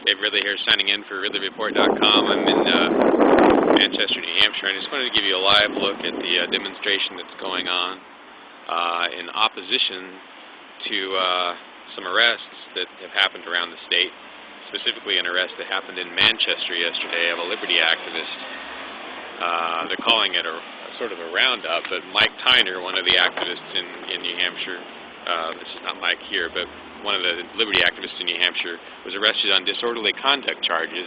Dave Ridley here, signing in for RidleyReport.com. I'm in Manchester, New Hampshire, and I just wanted to give you a live look at the demonstration that's going on in opposition to some arrests that have happened around the state, specifically an arrest that happened in Manchester yesterday of a liberty activist. They're calling it a sort of a roundup, but Mike Tyner, one of the activists in New Hampshire, this is not Mike here, but one of the liberty activists in New Hampshire, was arrested on disorderly conduct charges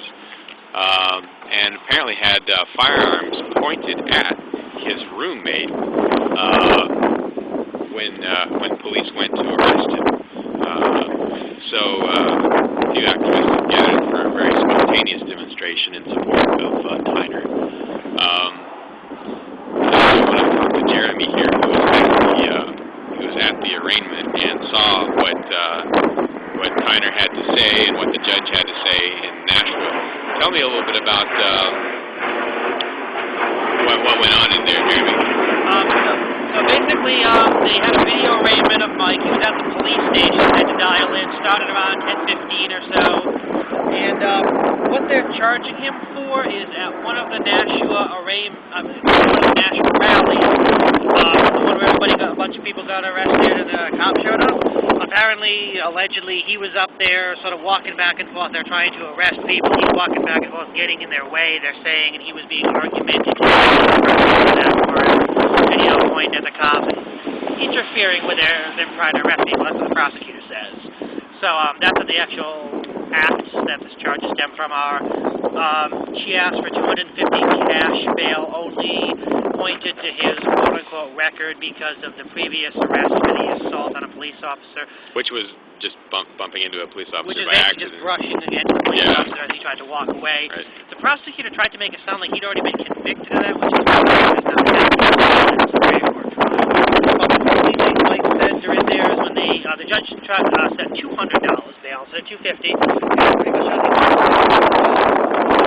and apparently had firearms pointed at his roommate when police went to arrest him. So a few activists have gathered for a very spontaneous demonstration in support of Tyner. I want to talk to Jeremy here, who was at the arraignment and saw what Tyner had to say and what the judge had to say in Nashville. Tell me a little bit about what went on in there, Jeremy. So basically, they had a video arraignment of Mike. He was at the police station, had to dial in, started around 10:15 or so. And what they're charging him for is at one of the Nashua rallies, the one where a bunch of people got arrested and the cops showed up. Apparently, allegedly, he was up there sort of walking back and forth. They're trying to arrest people. He's walking back and forth, getting in their way, they're saying, and he was being argumentative and, pointing at the cops and interfering with them trying to arrest people. That's what the prosecutor says. So that's what the actual acts that this charge stem from are. She asked for $250 cash bail only, pointed to his quote-unquote record because of the previous arrest for the assault on a police officer. Which was just bumping into a police officer by accident. Just brushing against the police officer as he tried to walk away. Right. The prosecutor tried to make it sound like he'd already been convicted of that, which is not happening. Like said during there is when the judge said $200 bail instead of $250.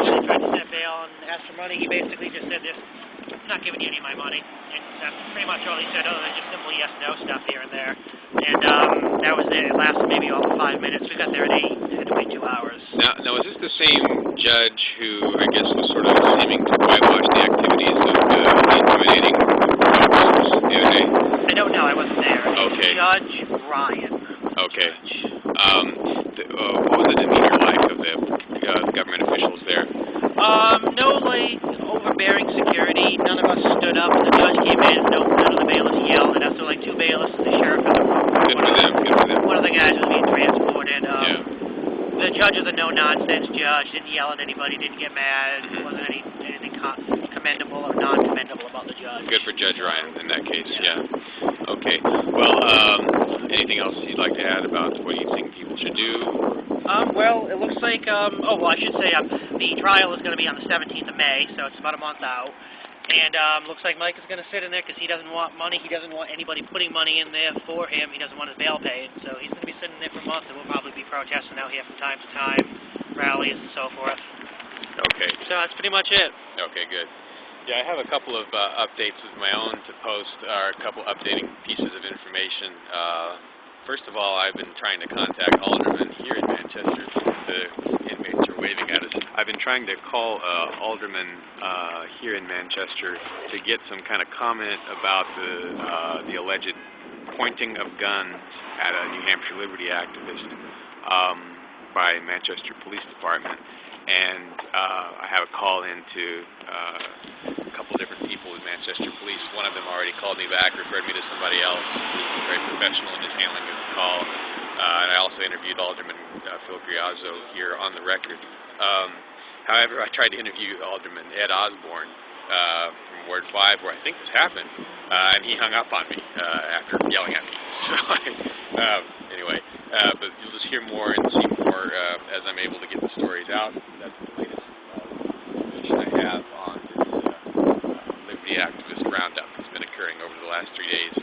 They tried to set bail and ask for money. He basically just said this. I'm not giving you any of my money. And that's pretty much all he said, other than just simple yes-no stuff here and there. And that was it. It lasted maybe all 5 minutes. We got there at 8. We had to wait 2 hours. Now, is this the same judge who, I guess, was sort of seeming to whitewash the activities of the intimidating officers the other day? I don't know. I wasn't there. Okay. Judge Ryan. Okay. What was the demeanor like of the government officials there? No, overbearing security. None of us stood up. The judge came in. None of the bailiffs yelled at us. There were 2 bailiffs and the sheriff in the room. Good for them. One of the guys was being transported. The judge was a no-nonsense judge. Didn't yell at anybody. Didn't get mad. There wasn't anything commendable or non-commendable about the judge. Good for Judge Ryan in that case. Yeah. Okay. Well, anything else you'd like to add about what you think people should do? Well, it looks like, I should say the trial is going to be on the 17th of May, so it's about a month out. And looks like Mike is going to sit in there because he doesn't want money. He doesn't want anybody putting money in there for him. He doesn't want his bail paid. So he's going to be sitting there for a month, and we'll probably be protesting out here from time to time, rallies and so forth. Okay. So that's pretty much it. Okay, good. Yeah, I have a couple of updates of my own to post, or a couple updating pieces of information. First of all, I've been trying to contact aldermen here in Manchester. The inmates are waving at us. I've been trying to call aldermen here in Manchester to get some kind of comment about the alleged pointing of guns at a New Hampshire liberty activist by Manchester Police Department. And I have a call into a couple different people in Manchester Police. One of them already called me back, referred me to somebody else who's very professional in his handling of the call. And I also interviewed Alderman Phil Greazzo here on the record. However, I tried to interview Alderman Ed Osborne from Ward 5, where I think this happened, and he hung up on me after yelling at me. So anyway, but you'll just hear more and see more as I'm able to get the stories out. That's the latest information I have on this liberty activist roundup that's been occurring over the last 3 days